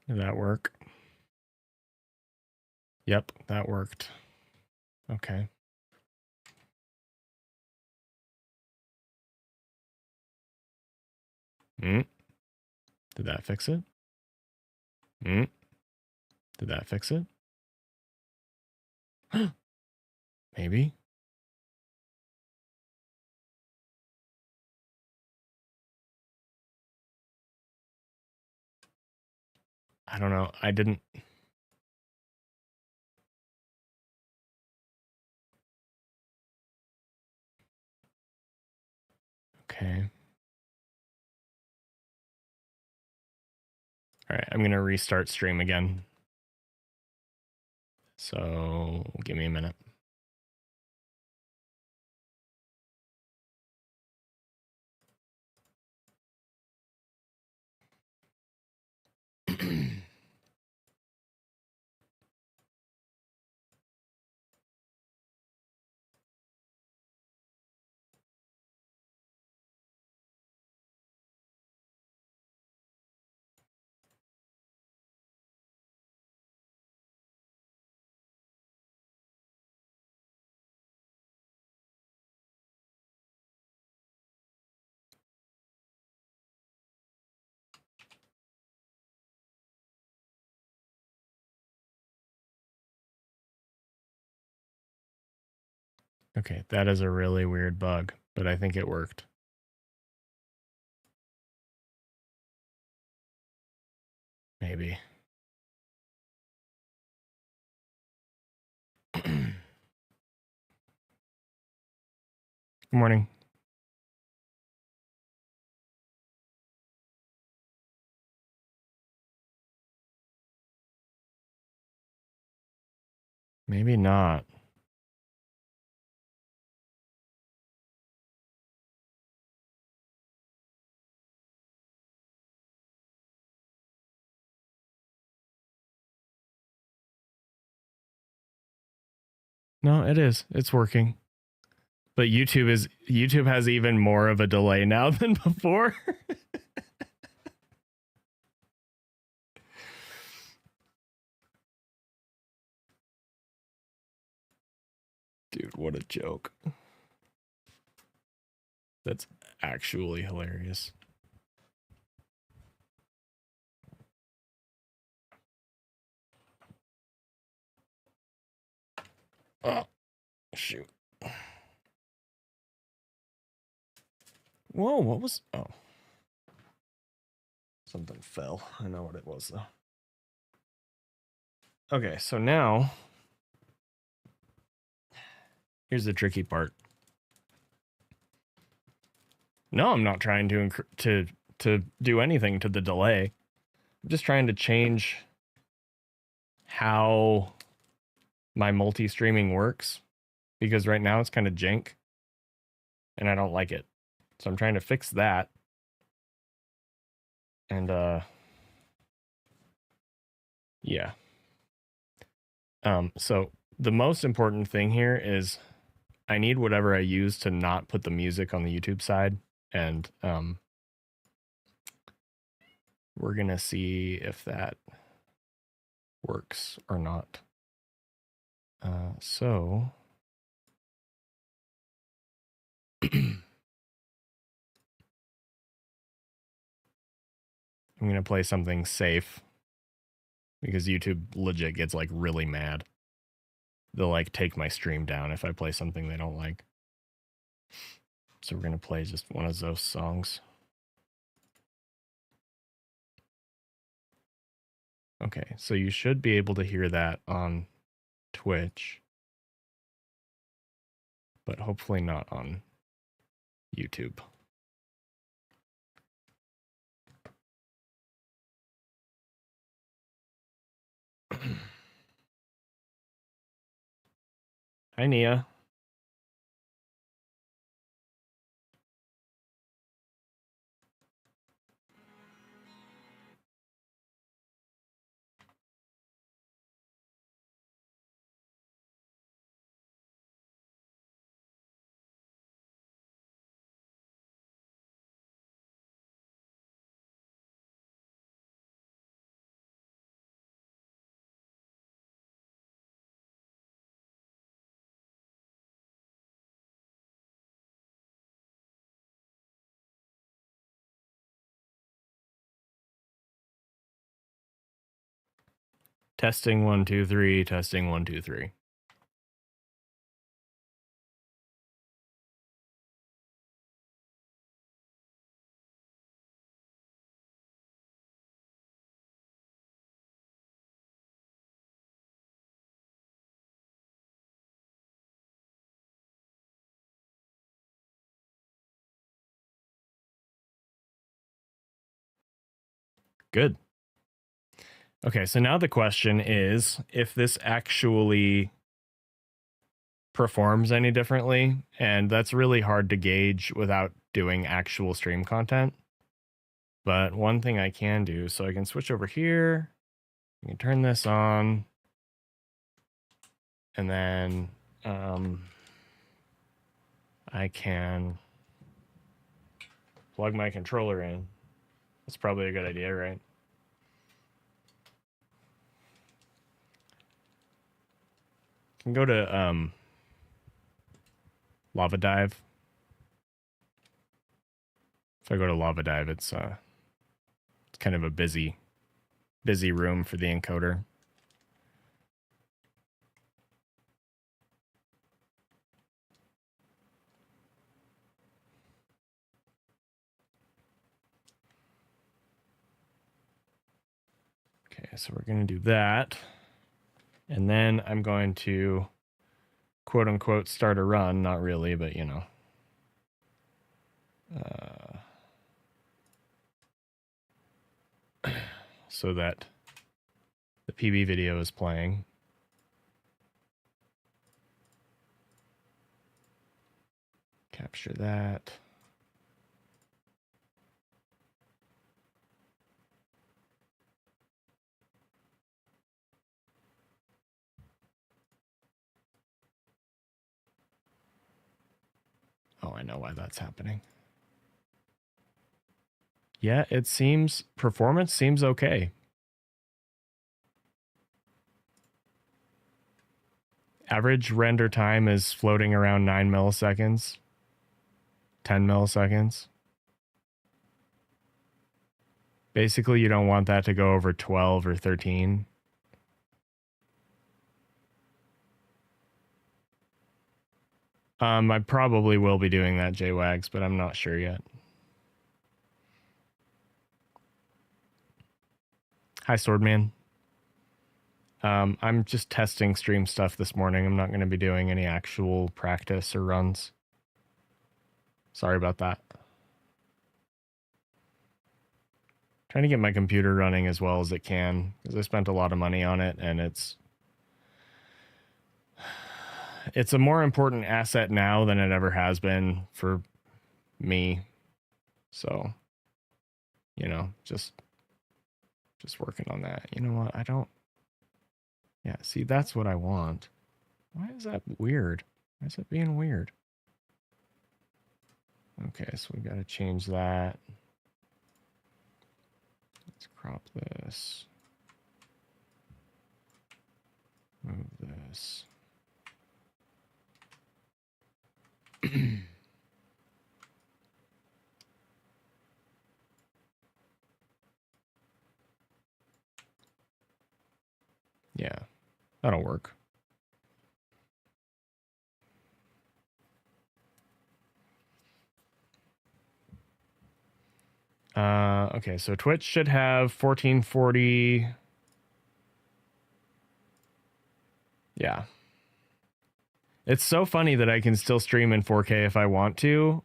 Did that work? Yep, that worked. Okay. Did that fix it? Did that fix it? Maybe. I don't know. I didn't. Okay. All right, I'm going to restart stream again. So give me a minute. Okay, that is a really weird bug, but I think it worked. Maybe. Good morning. Maybe not. No, it is. It's working. But YouTube has even more of a delay now than before. Dude, what a joke. That's actually hilarious. Oh, shoot. Whoa, what was... Oh. Something fell. I know what it was, though. Okay, so now... Here's the tricky part. No, I'm not trying to do anything to the delay. I'm just trying to change how my multi-streaming works, because right now it's kind of jank and I don't like it. So I'm trying to fix that. And yeah. So the most important thing here is I need whatever I use to not put the music on the YouTube side, and we're gonna see if that works or not. So I'm gonna play something safe because YouTube legit gets like really mad. They'll like take my stream down if I play something they don't like. So we're gonna play just one of Zoast songs. Okay, so you should be able to hear that on Twitch, but hopefully not on YouTube. Hi, Nia. Testing 1 2 3, testing 1 2 3. Good. Okay, so now the question is if this actually performs any differently, and that's really hard to gauge without doing actual stream content. But one thing I can do, so I can switch over here, I can turn this on, and then I can plug my controller in. That's probably a good idea, right? Can go to Lava Dive. If I go to Lava Dive, it's kind of a busy room for the encoder. Okay, so we're going to do that. And then I'm going to quote unquote start a run. Not really, but you know. So that the PB video is playing. Capture that. Oh, I know why that's happening. Yeah, it seems, performance seems okay. Average render time is floating around 9 milliseconds, 10 milliseconds. Basically, you don't want that to go over 12 or 13. I probably will be doing that, JWags, but I'm not sure yet. Hi, Swordman. I'm just testing stream stuff this morning. I'm not going to be doing any actual practice or runs. Sorry about that. Trying to get my computer running as well as it can, because I spent a lot of money on it, and it's a more important asset now than it ever has been for me. So, you know, just working on that. You know what? I don't. Yeah, see, that's what I want. Why is that weird? Why is it being weird? Okay, so we got to change that. Let's crop this. Move this. Yeah, that'll work. Okay, so Twitch should have 1440. Yeah. It's so funny that I can still stream in 4K if I want to,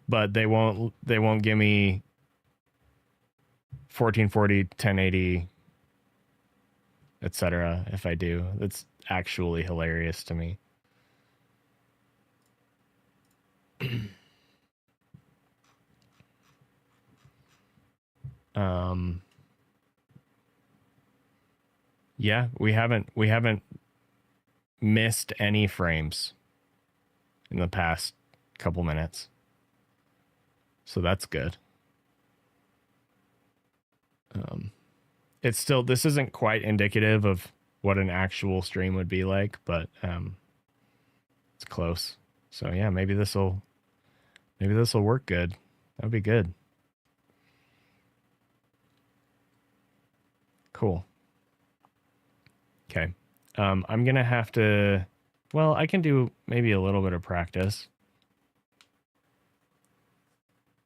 but they won't give me 1440, 1080, etc. if I do. That's actually hilarious to me. Yeah, we haven't missed any frames in the past couple minutes. So that's good. It's still, this isn't quite indicative of what an actual stream would be like, but it's close. So yeah, maybe this will work good. That'd be good. Cool. Okay. I'm gonna have to. Well, I can do maybe a little bit of practice.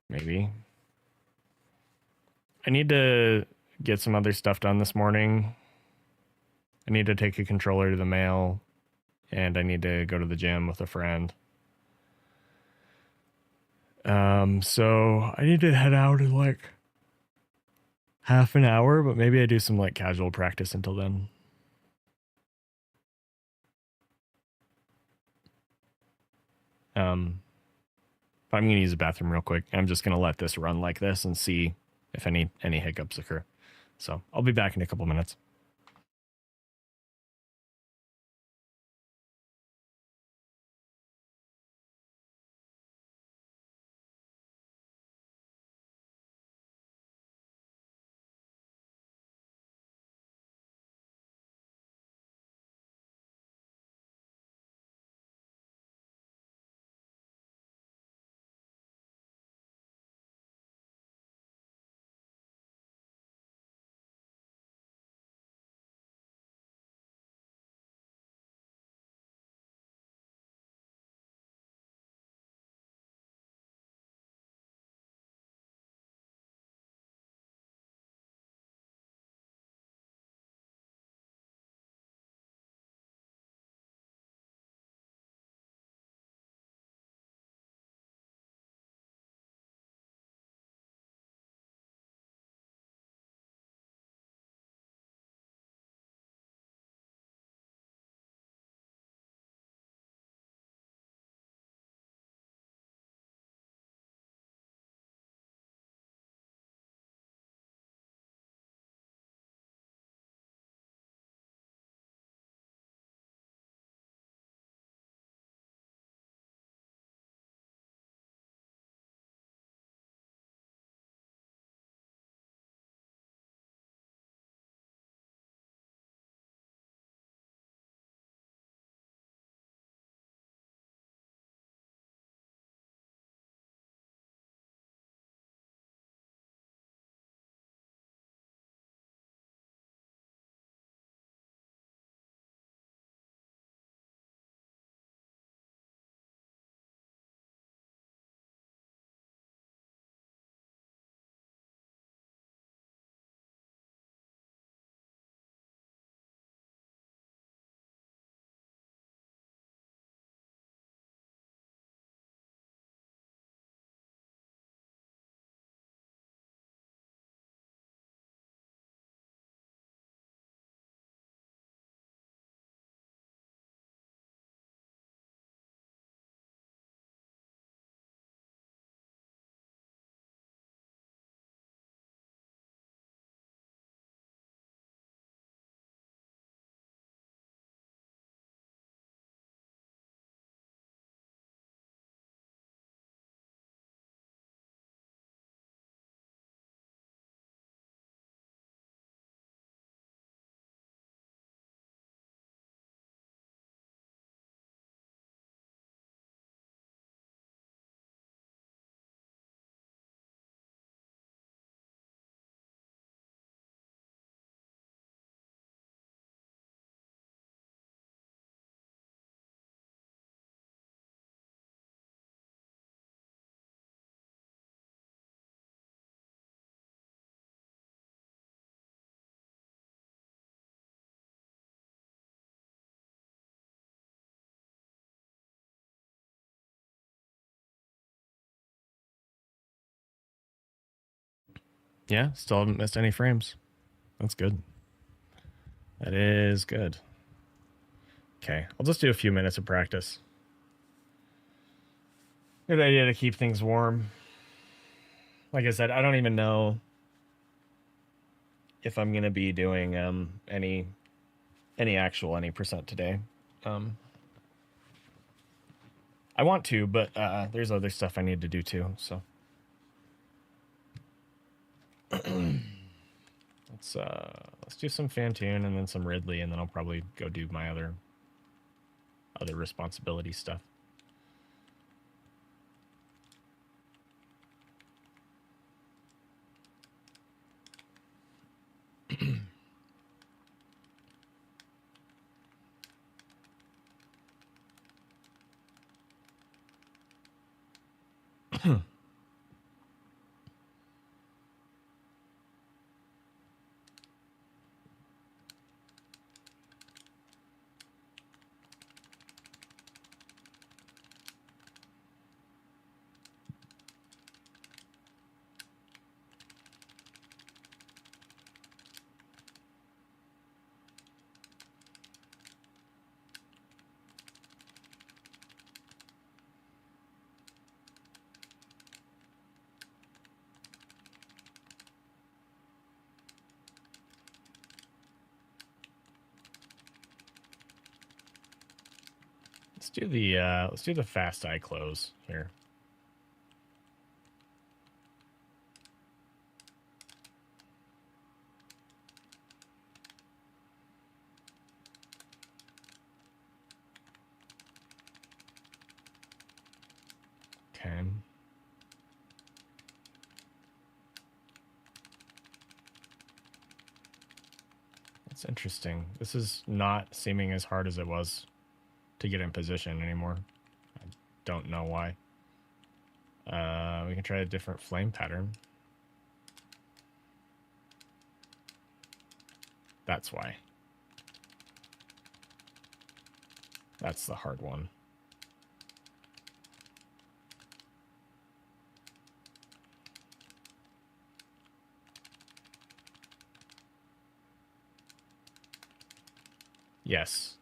Maybe. I need to get some other stuff done this morning. I need to take a controller to the mail, and I need to go to the gym with a friend. So I need to head out in like half an hour, but maybe I do some like casual practice until then. I'm gonna use the bathroom real quick. I'm just gonna let this run like this and see if any hiccups occur. So I'll be back in a couple minutes. Yeah, still haven't missed any frames. That's good. That is good. Okay, I'll just do a few minutes of practice. Good idea to keep things warm. Like I said, I don't even know if I'm gonna be doing any percent today. I want to, but there's other stuff I need to do too. So let's do some Fantune and then some Ridley, and then I'll probably go do my other responsibility stuff. Let's do the fast eye close here. Okay. That's interesting. This is not seeming as hard as it was to get in position anymore. I don't know why. We can try a different flame pattern. That's why. That's the hard one. Yes.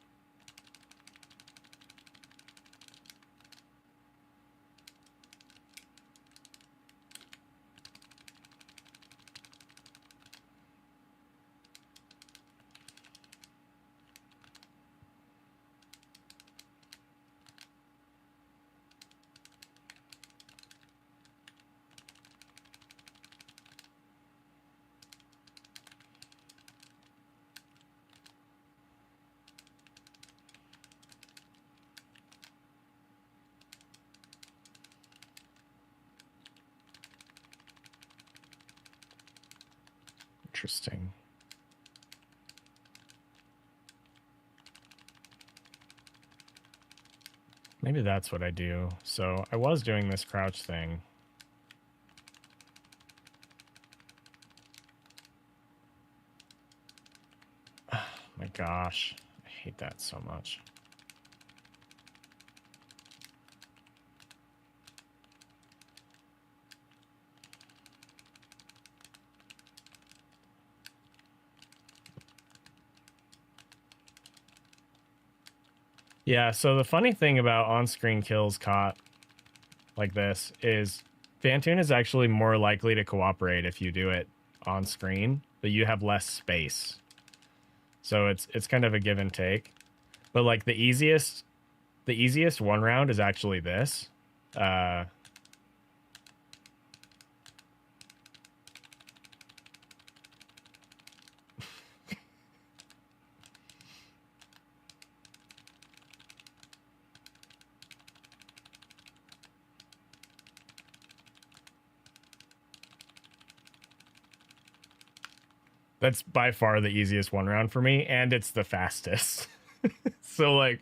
Interesting. Maybe that's what I do. So I was doing this crouch thing. Oh my gosh. I hate that so much. Yeah, so the funny thing about on-screen kills caught like this is Phantoon is actually more likely to cooperate if you do it on screen, but you have less space. So it's kind of a give and take. But like the easiest one round is actually this. That's by far the easiest one round for me, and it's the fastest. So like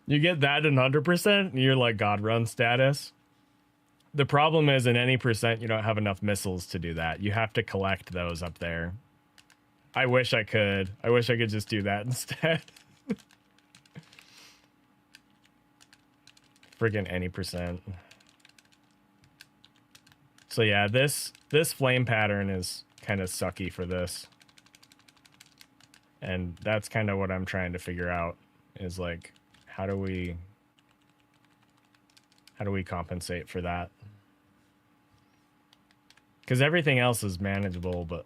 you get that in 100% and you're like God run status. The problem is in any percent you don't have enough missiles to do that. You have to collect those up there. I wish I could. I wish I could just do that instead. Friggin' any percent. So yeah, this flame pattern is kind of sucky for this. And that's kind of what I'm trying to figure out is like, how do we compensate for that? Because everything else is manageable, but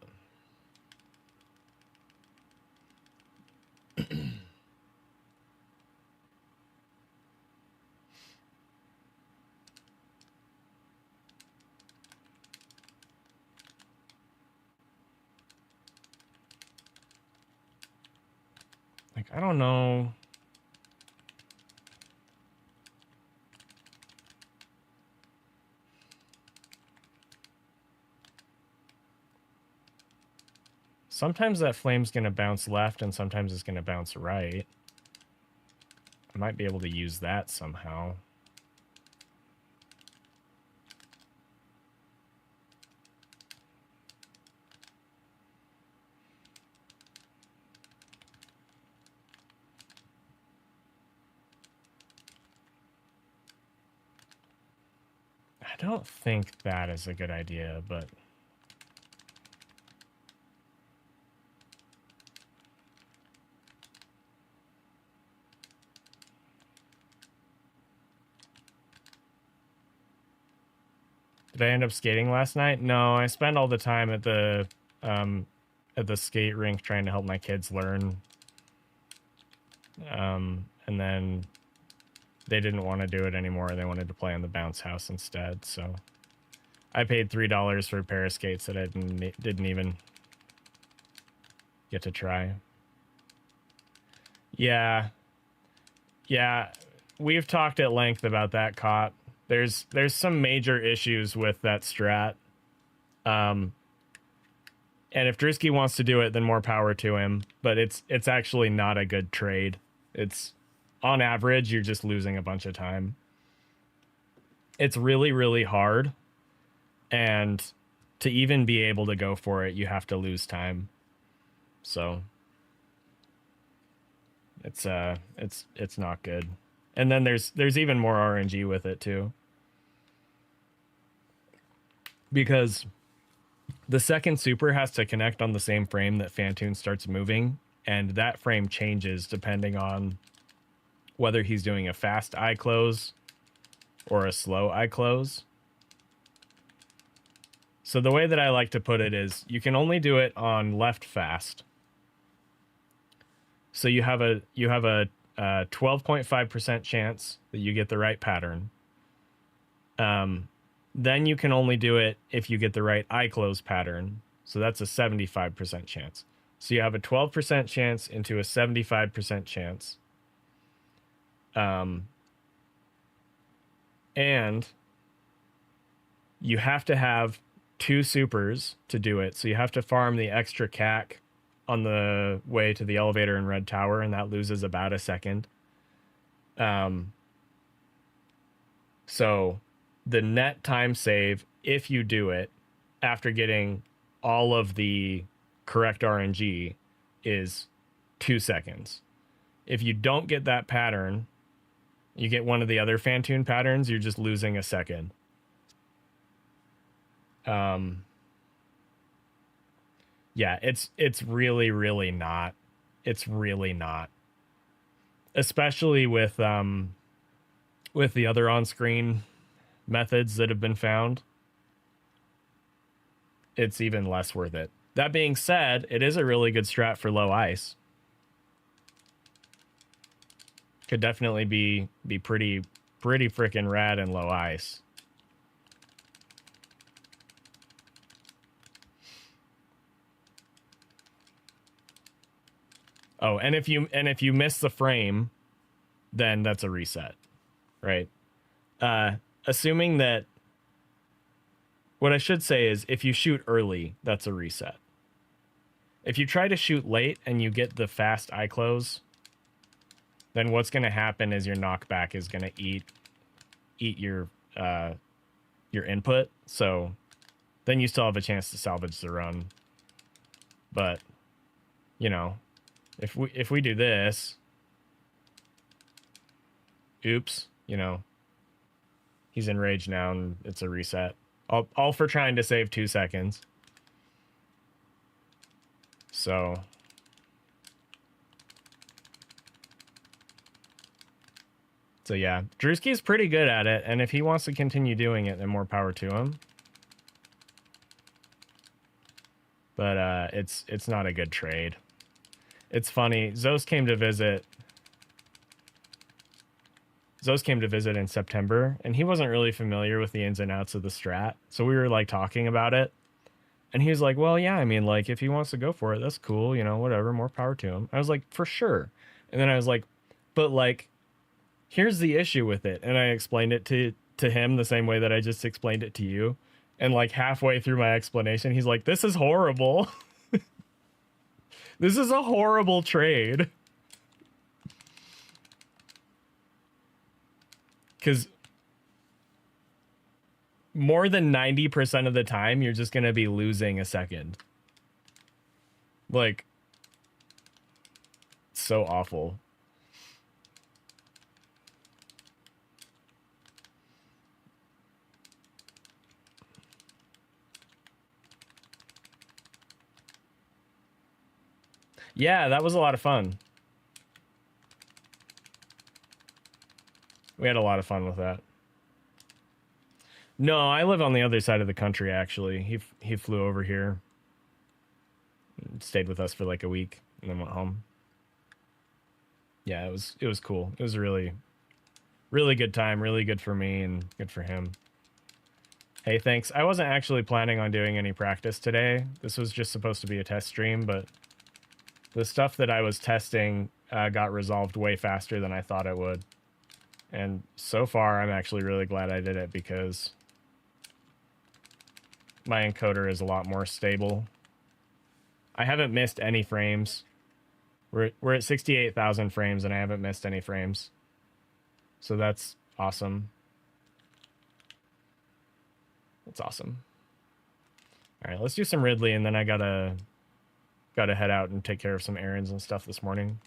like, I don't know. Sometimes that flame's going to bounce left and sometimes it's going to bounce right. I might be able to use that somehow. I don't think that is a good idea, but... Did I end up skating last night? No, I spent all the time at the skate rink trying to help my kids learn. And then they didn't want to do it anymore. They wanted to play on the bounce house instead, so I paid $3 for a pair of skates that I didn't even get to try. Yeah. Yeah, we've talked at length about that, Cop. There's some major issues with that strat. And if Drewski wants to do it, then more power to him. But it's actually not a good trade. It's, on average, you're just losing a bunch of time. It's really, really hard. And to even be able to go for it, you have to lose time. So it's not good. And then there's even more RNG with it too. Because the second super has to connect on the same frame that Fantoon starts moving, and that frame changes depending on whether he's doing a fast eye close or a slow eye close. So the way that I like to put it is you can only do it on left fast. So you have a 12.5% chance that you get the right pattern. Then you can only do it if you get the right eye close pattern. So that's a 75% chance. So you have a 12% chance into a 75% chance. And you have to have 2 supers to do it. So you have to farm the extra CAC on the way to the elevator in Red Tower, and that loses about a second. So the net time save, if you do it after getting all of the correct RNG, is 2 seconds. If you don't get that pattern, you get one of the other Fantoon patterns, you're just losing a second. Yeah, it's really, really not. It's really not. Especially with the other on-screen methods that have been found. It's even less worth it. That being said, it is a really good strat for low ice. Could definitely be pretty freaking rad in low ice. Oh, and if you miss the frame, then that's a reset, right? Assuming that, what I should say is if you shoot early, that's a reset. If you try to shoot late and you get the fast eye close, then what's going to happen is your knockback is going to eat your input. So then you still have a chance to salvage the run. But, you know, if we do this, oops, you know, he's enraged now and it's a reset. All for trying to save 2 seconds. So yeah, Drewski's pretty good at it, and if he wants to continue doing it, then more power to him. But it's not a good trade. It's funny, Zoast came to visit in September, and he wasn't really familiar with the ins and outs of the strat. So we were like talking about it, and he was like, well, yeah, I mean, like, if he wants to go for it, that's cool, you know, whatever, more power to him. I was like, for sure. And then I was like, but like, here's the issue with it. And I explained it to him the same way that I just explained it to you. And like halfway through my explanation, he's like, this is horrible. This is a horrible trade. Because more than 90% of the time, you're just going to be losing a second. Like, so awful. Yeah, that was a lot of fun. We had a lot of fun with that. No, I live on the other side of the country, actually. He flew over here, stayed with us for like a week, and then went home. Yeah, it was cool. It was a really good time, really good for me and good for him. Hey, thanks. I wasn't actually planning on doing any practice today. This was just supposed to be a test stream, but the stuff that I was testing got resolved way faster than I thought it would. And so far, I'm actually really glad I did it because my encoder is a lot more stable. I haven't missed any frames. We're at 68,000 frames and I haven't missed any frames. So that's awesome. That's awesome. All right, let's do some Ridley and then I gotta head out and take care of some errands and stuff this morning.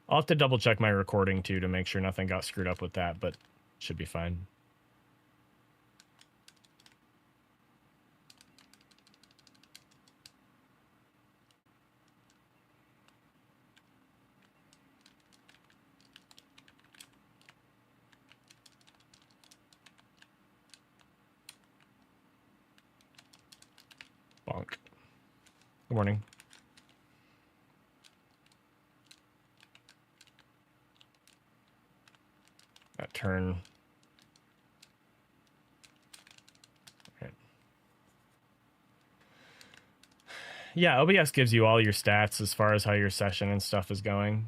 I'll have to double check my recording too to make sure nothing got screwed up with that, but should be fine. Bonk. Good morning. That turn. Right. Yeah, OBS gives you all your stats as far as how your session and stuff is going.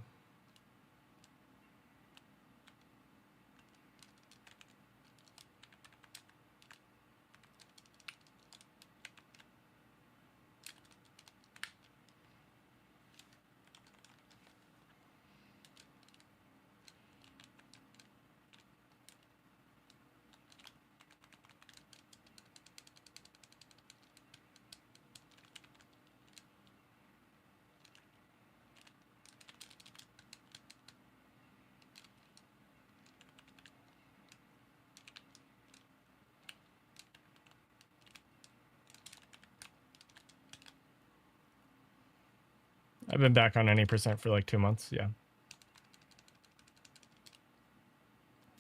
I've been back on any percent for like 2 months, yeah.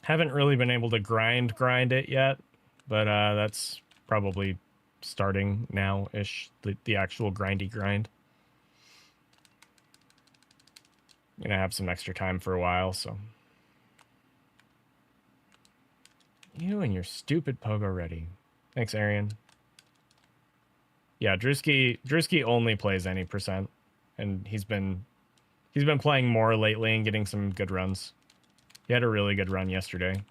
Haven't really been able to grind it yet, but that's probably starting now-ish, the actual grindy grind. Gonna have some extra time for a while, so. You and your stupid pogo ready. Thanks, Arian. Yeah, Drewski only plays any percent, and he's been playing more lately and getting some good runs. He had a really good run yesterday.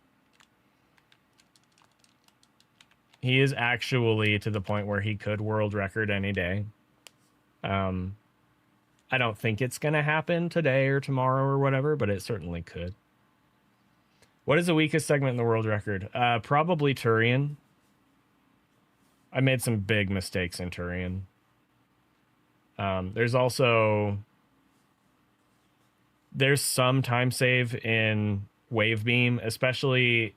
He is actually to the point where he could world record any day. I don't think it's gonna happen today or tomorrow or whatever, but it certainly could. What is the weakest segment in the world record? Probably Turian. I made some big mistakes in Turian. There's some time save in Wave Beam, especially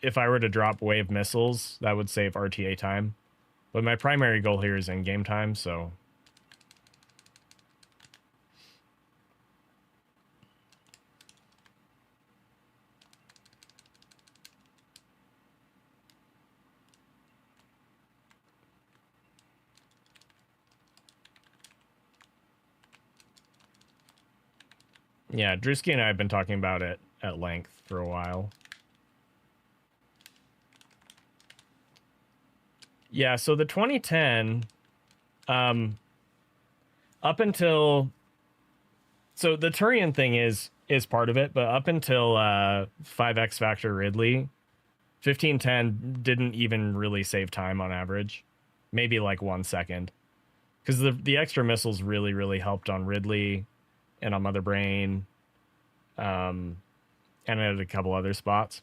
if I were to drop wave missiles, that would save RTA time. But my primary goal here is in-game time, so. Yeah, Drewski and I have been talking about it at length for a while. Yeah, so the 2010, up until, so the Turian thing is part of it, but up until 5X Factor Ridley, 1510 didn't even really save time on average, maybe like 1 second, because the extra missiles really helped on Ridley and on Mother Brain, and at a couple other spots.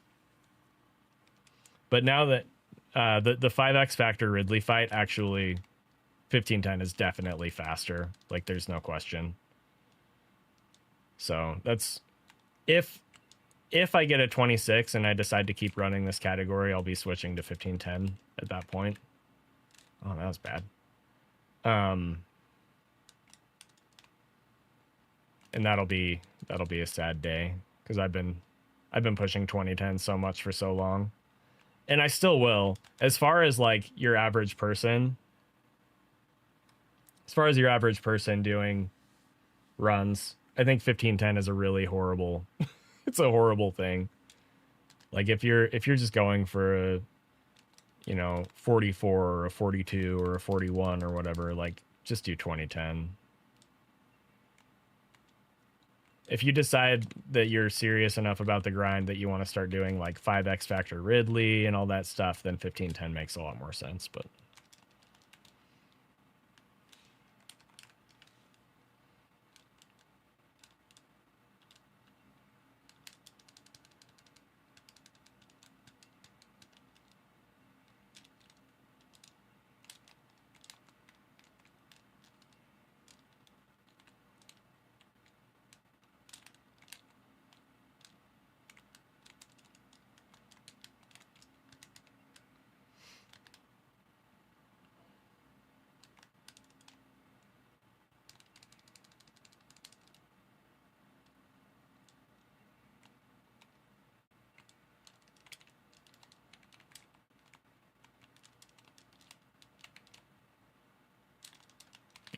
But now that the 5X Factor Ridley fight, actually 1510 is definitely faster, like there's no question. So that's, if if I get a 26 and I decide to keep running this category, I'll be switching to 1510 at that point. Oh, that was bad. And that'll be a sad day because I've been pushing 2010 so much for so long, and I still will. As far as like your average person, doing runs, I think 1510 is a really horrible. It's a horrible thing. Like if you're just going for a, 44 or a 42 or a 41 or whatever, like just do 2010. If you decide that you're serious enough about the grind that you want to start doing like 5X Factor Ridley and all that stuff, then 1510 makes a lot more sense. But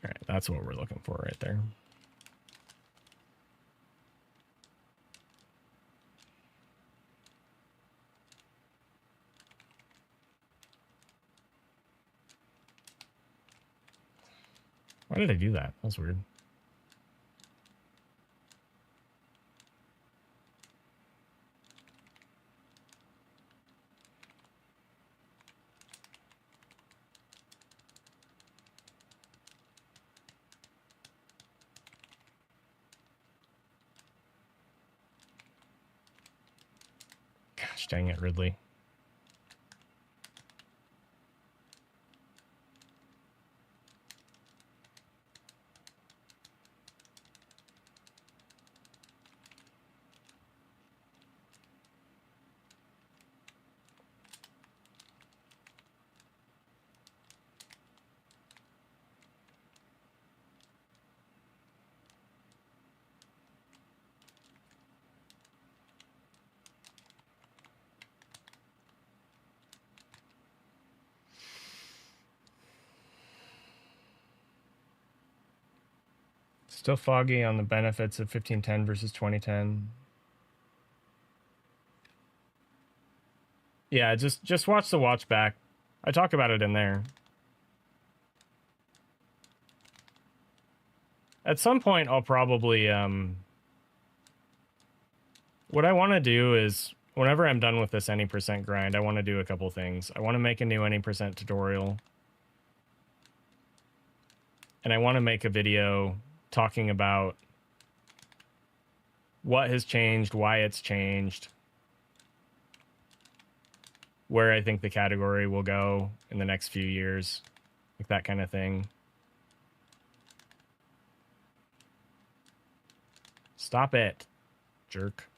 all right, that's what we're looking for right there. Why did I do that? That's weird. Gosh dang it, Ridley. Still foggy on the benefits of 1510 versus 2010. Yeah, just watch the watch back. I talk about it in there. At some point, I'll probably what I want to do is whenever I'm done with this any percent grind, I want to do a couple things. I want to make a new any percent tutorial, and I want to make a video talking about what has changed, why it's changed, where I think the category will go in the next few years, like that kind of thing. Stop it, jerk.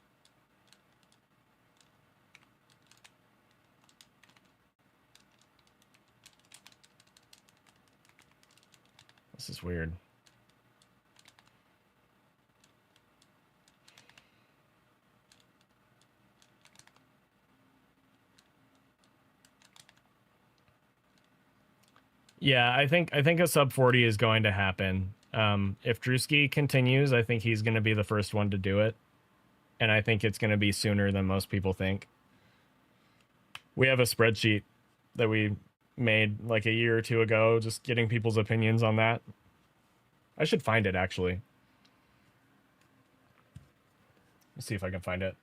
This is weird. Yeah, I think a sub 40 is going to happen. If Drewski continues, I think he's going to be the first one to do it. And I think it's going to be sooner than most people think. We have a spreadsheet that we made like a year or two ago, just getting people's opinions on that. I should find it, actually. Let's see if I can find it.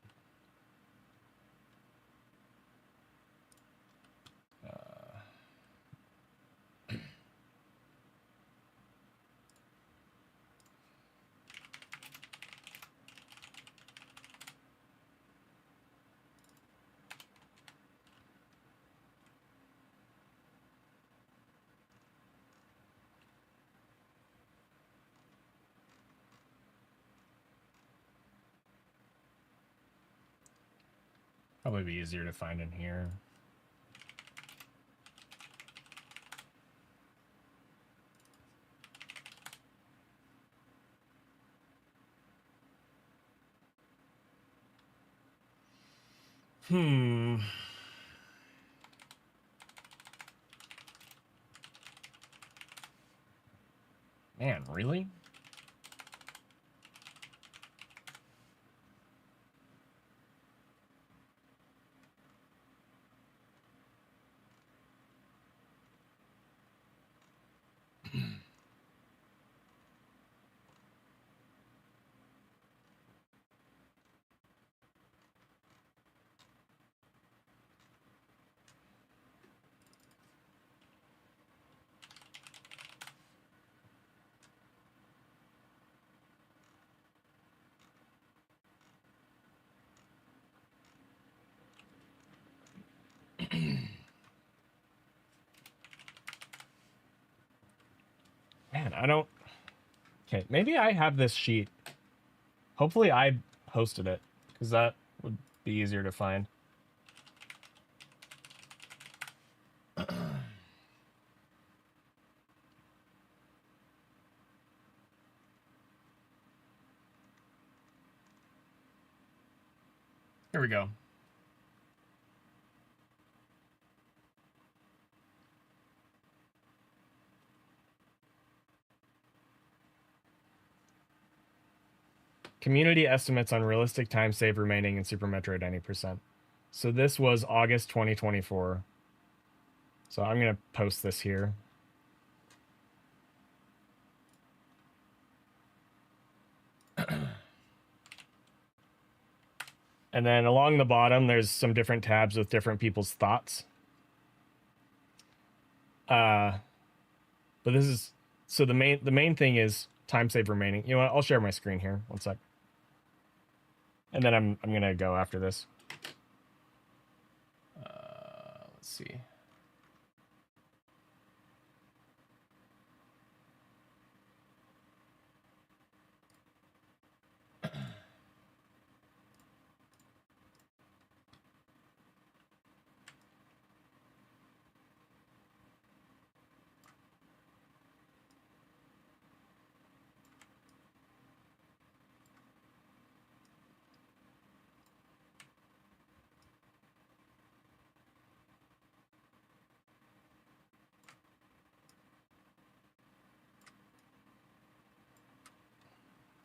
Probably be easier to find in here. Man, really? Man, I don't... Okay, maybe I have this sheet. Hopefully I hosted it, because that would be easier to find. Here we go. Community estimates on realistic time save remaining in Super Metroid 90%. So this was August 2024. So I'm going to post this here. And then along the bottom, there's some different tabs with different people's thoughts. But this is... So the main thing is time save remaining. You know what? I'll share my screen here. One sec. And then I'm going to go after this. Let's see.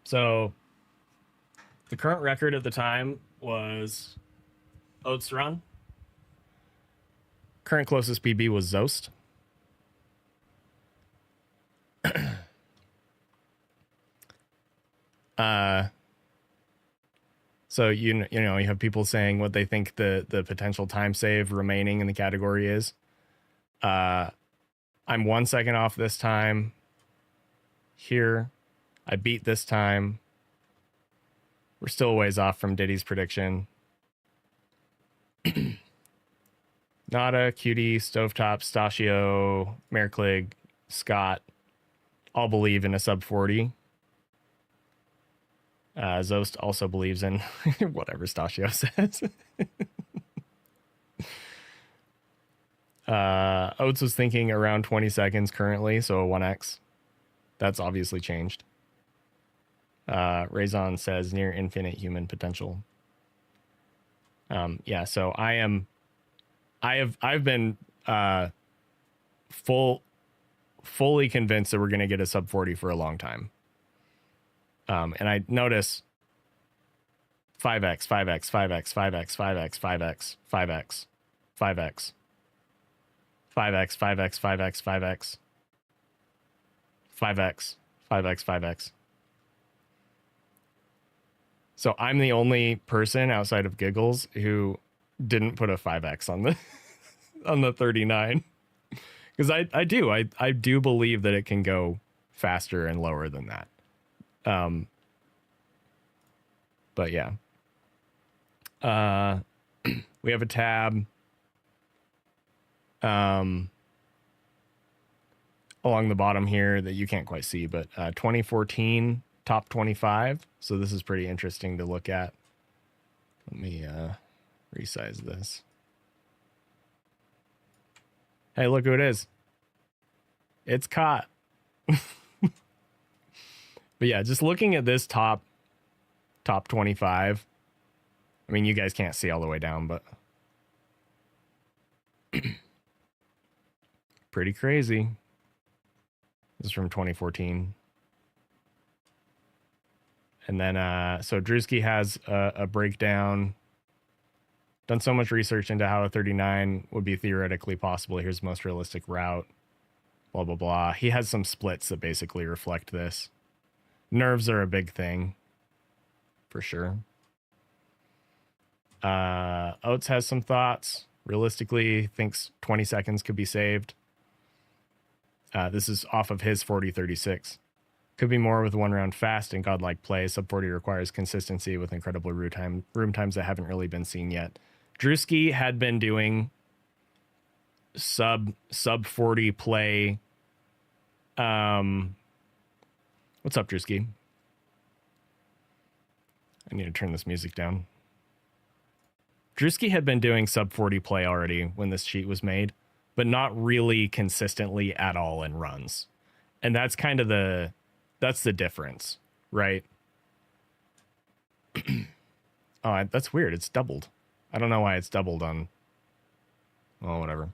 So the current record at the time was Oats Run. Current closest PB was Zoast. So you know you have people saying what they think the potential time save remaining in the category is. I'm 1 second off this time. Here, I beat this time. We're still a ways off from Diddy's prediction. Nada, Cutie, Stovetop, Stachio, Merklig, Scott all believe in a sub 40. Zoast also believes in whatever Stachio says. Oates was thinking around 20 seconds currently, so a 1x. That's obviously changed. Raison says near infinite human potential. Yeah, so I've been fully convinced that we're going to get a sub 40 for a long time. And I notice 5x, 5x, 5x, 5x, 5x, 5x, 5x, 5x, 5x, 5x, 5x, 5x, 5x, 5x, 5x. So I'm the only person outside of Giggles who didn't put a 5x on the on the 39. Because I do believe that it can go faster and lower than that. But yeah. We have a tab along the bottom here that you can't quite see, but 2014 top 25. So this is pretty interesting to look at. Let me Resize this. Hey, look who it is. It's caught. But yeah, just looking at this top 25. I mean, you guys can't see all the way down, but pretty crazy. This is from 2014. And then, so Drewski has a breakdown. Done so much research into how a 39 would be theoretically possible. Here's the most realistic route. Blah, blah, blah. He has some splits that basically reflect this. Nerves are a big thing, for sure. Oates has some thoughts. Realistically, thinks 20 seconds could be saved. This is off of his 40-36. Could be more with one round fast and godlike play. Sub 40 requires consistency with incredible room times that haven't really been seen yet. Drewski had been doing sub 40 play. What's up, Drewski? I need to turn this music down. Drewski had been doing sub 40 play already when this sheet was made, but not really consistently at all in runs. And that's kind of that's the difference, right? Oh, that's weird. It's doubled. I don't know why it's doubled on. Well, whatever.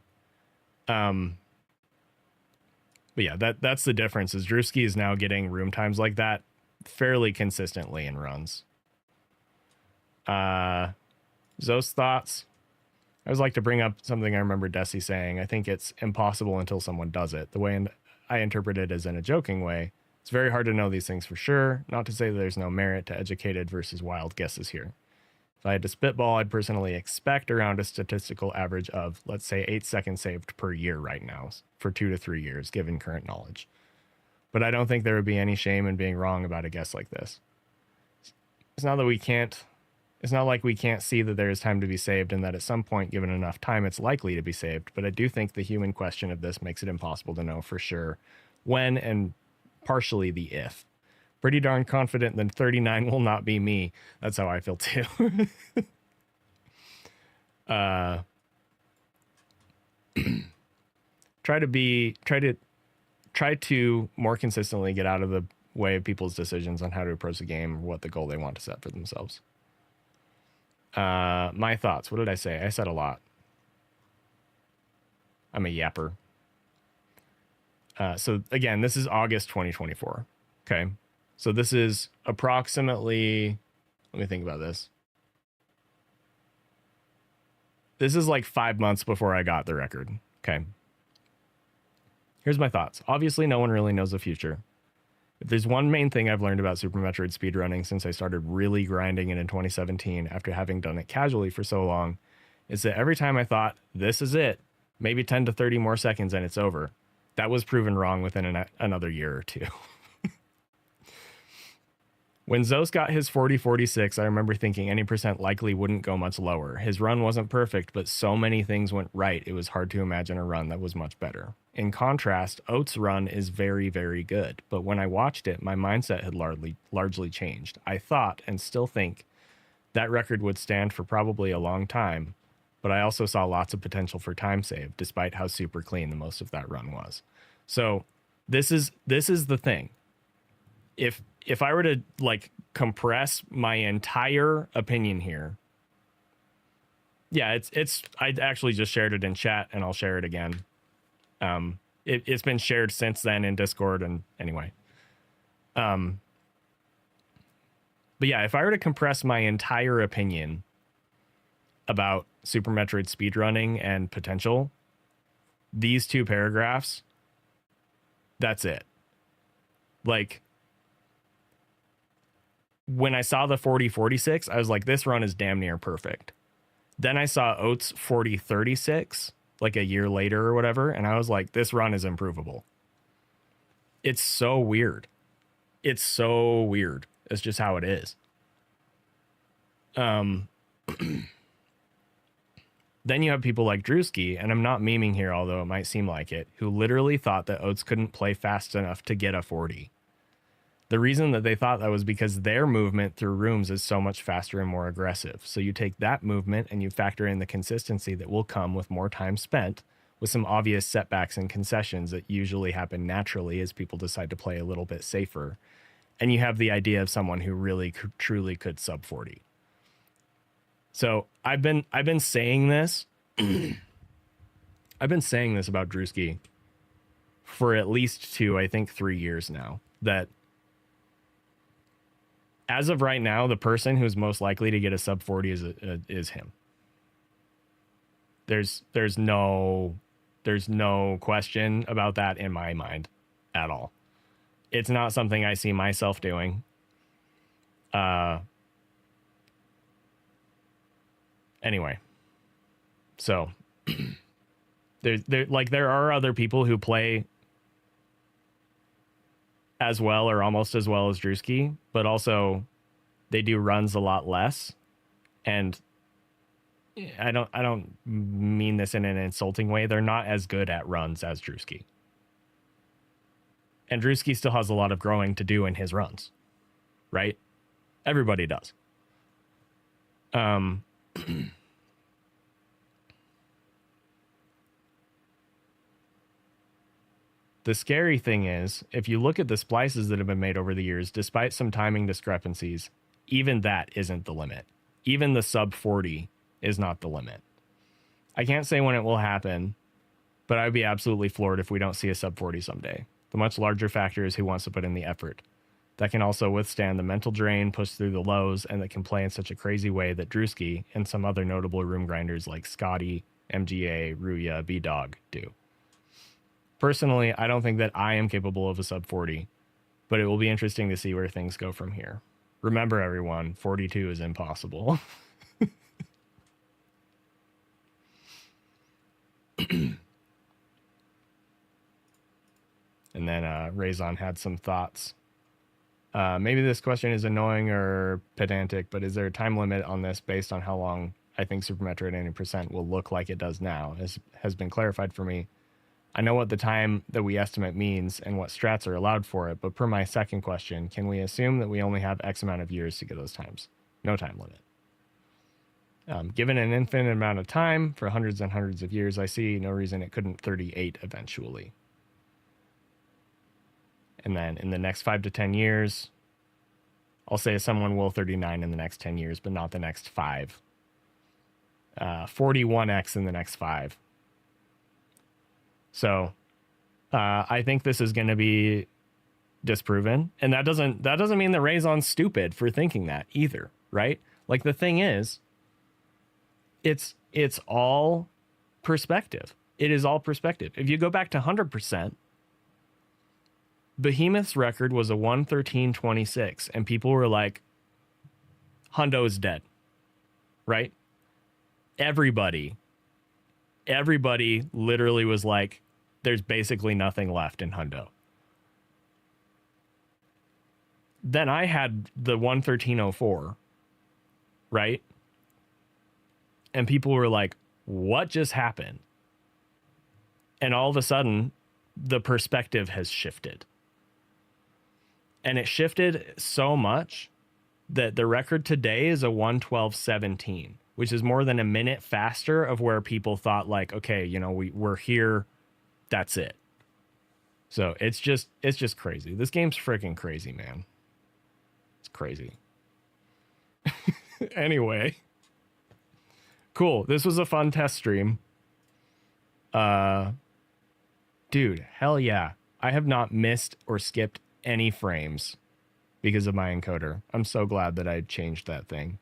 But yeah, that's the difference. Is Drewski is now getting room times like that fairly consistently in runs. Zoast thoughts. I always like to bring up something I remember Desi saying. I think it's impossible until someone does it. The way I interpret it is in a joking way. It's very hard to know these things for sure. Not to say that there's no merit to educated versus wild guesses here. If I had to spitball, I'd personally expect around a statistical average of, let's say, 8 seconds saved per year right now for 2 to 3 years, given current knowledge. But I don't think there would be any shame in being wrong about a guess like this. It's not like we can't see that there is time to be saved and that at some point, given enough time, it's likely to be saved. But I do think the human question of this makes it impossible to know for sure when and partially the if. Pretty darn confident that 39 will not be me. That's how I feel too. Try to more consistently get out of the way of people's decisions on how to approach the game or what the goal they want to set for themselves. My thoughts. What did I say? I said a lot. I'm a yapper. So again, this is August 2024. Okay. So this is approximately, let me think about this. This is like 5 months before I got the record. Okay. Here's my thoughts. Obviously, no one really knows the future. If there's one main thing I've learned about Super Metroid speedrunning since I started really grinding it in 2017 after having done it casually for so long, is that every time I thought, this is it, maybe 10 to 30 more seconds and it's over, that was proven wrong within another year or two. When Zoast got his 40-46, I remember thinking any percent likely wouldn't go much lower. His run wasn't perfect, but so many things went right, it was hard to imagine a run that was much better. In contrast, Oates' run is very, very good, but when I watched it, my mindset had largely changed. I thought, and still think, that record would stand for probably a long time, but I also saw lots of potential for time save, despite how super clean the most of that run was. So this is the thing. If I were to like compress my entire opinion here, yeah, it's I actually just shared it in chat and I'll share it again. It's been shared since then in Discord and anyway. But yeah, if I were to compress my entire opinion about Super Metroid speedrunning and potential, these 2 paragraphs, that's it. Like, when I saw the 40-46, I was like, this run is damn near perfect. Then I saw Oates 40-36, like a year later or whatever, and I was like, this run is improvable. It's so weird. It's so weird. It's just how it is. Then you have people like Drewski, and I'm not memeing here, although it might seem like it, who literally thought that Oates couldn't play fast enough to get a 40. The reason that they thought that was because their movement through rooms is so much faster and more aggressive. So you take that movement and you factor in the consistency that will come with more time spent, with some obvious setbacks and concessions that usually happen naturally as people decide to play a little bit safer. And you have the idea of someone who really truly could sub 40. So I've been saying this. I've been saying this about Drewski for at least 3 years now, that as of right now, the person who's most likely to get a sub 40 is him. There's no question about that in my mind at all. It's not something I see myself doing. Anyway, so there are other people who play as well or almost as well as Drewski, but also they do runs a lot less. And I don't mean this in an insulting way. They're not as good at runs as Drewski. And Drewski still has a lot of growing to do in his runs, right? Everybody does. The scary thing is, if you look at the splices that have been made over the years, despite some timing discrepancies, even that isn't the limit. Even the sub 40 is not the limit. I can't say when it will happen, but I'd be absolutely floored if we don't see a sub 40 someday. The much larger factor is who wants to put in the effort. That can also withstand the mental drain, push through the lows, and that can play in such a crazy way that Drewski and some other notable room grinders like Scotty, MGA, Ruya, B-Dog do. Personally, I don't think that I am capable of a sub 40, but it will be interesting to see where things go from here. Remember, everyone, 42 is impossible. And then Raison had some thoughts. Maybe this question is annoying or pedantic, but is there a time limit on this based on how long I think Super Metroid 90% will look like it does now? Has been clarified for me. I know what the time that we estimate means and what strats are allowed for it, but per my second question, can we assume that we only have X amount of years to get those times? No time limit. Given an infinite amount of time for hundreds and hundreds of years, I see no reason it couldn't 38 eventually. And then in the next 5 to 10 years, I'll say someone will 39 in the next 10 years, but not the next 5. 41x in the next 5. So I think this is going to be disproven. And that doesn't mean that Raison's stupid for thinking that either, right? Like, the thing is, it's all perspective. It is all perspective. If you go back to 100%, Behemoth's record was a 1:13.26, and people were like, Hundo is dead, right? Everybody literally was like, there's basically nothing left in Hundo. Then I had the 1:13.04, right? And people were like, what just happened? And all of a sudden, the perspective has shifted. And it shifted so much that the record today is a 1:12.17, which is more than a minute faster of where people thought, like, okay, you know, we're here, that's it. So it's just crazy. This game's freaking crazy, man. It's crazy. Anyway, cool. This was a fun test stream. Dude, hell yeah. I have not missed or skipped any frames because of my encoder. I'm so glad that I changed that thing.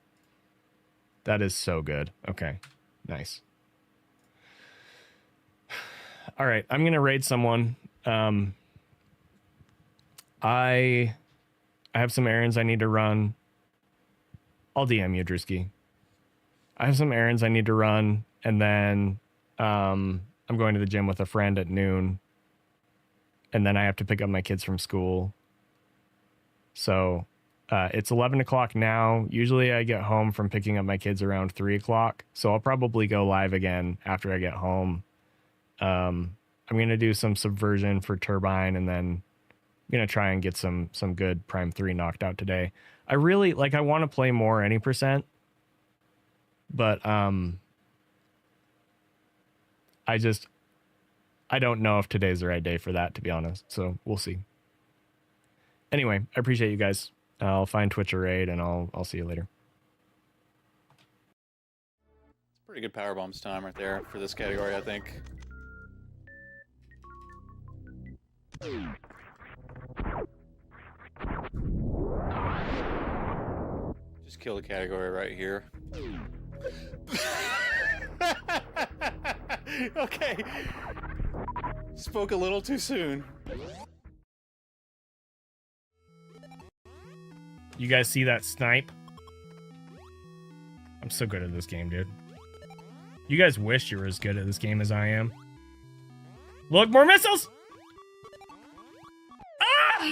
That is so good. Okay, nice. All right, I'm gonna raid someone. I have some errands I need to run. I'll DM you, Drewski. I have some errands I need to run, and then I'm going to the gym with a friend at noon, and then I have to pick up my kids from school. So it's 11 o'clock now. Usually I get home from picking up my kids around 3 o'clock. So I'll probably go live again after I get home. I'm going to do some Subversion for Turbine, and then gonna try and get some good Prime 3 knocked out today. I really like. I want to play more any percent, but I don't know if today's the right day for that, to be honest. So we'll see. Anyway, I appreciate you guys. I'll find Twitch or raid, and I'll see you later. It's pretty good power bombs time right there for this category, I think. Just kill the category right here. Okay. Spoke a little too soon. You guys see that snipe? I'm so good at this game, dude. You guys wish you were as good at this game as I am. Look, more missiles! Ah!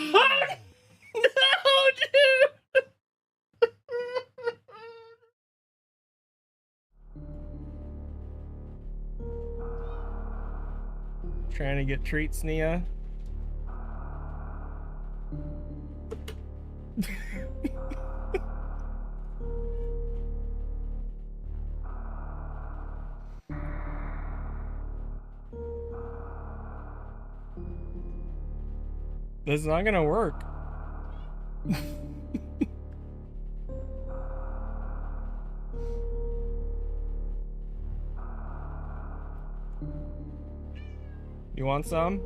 No, dude! Trying to get treats, Nia. This is not gonna work. You want some?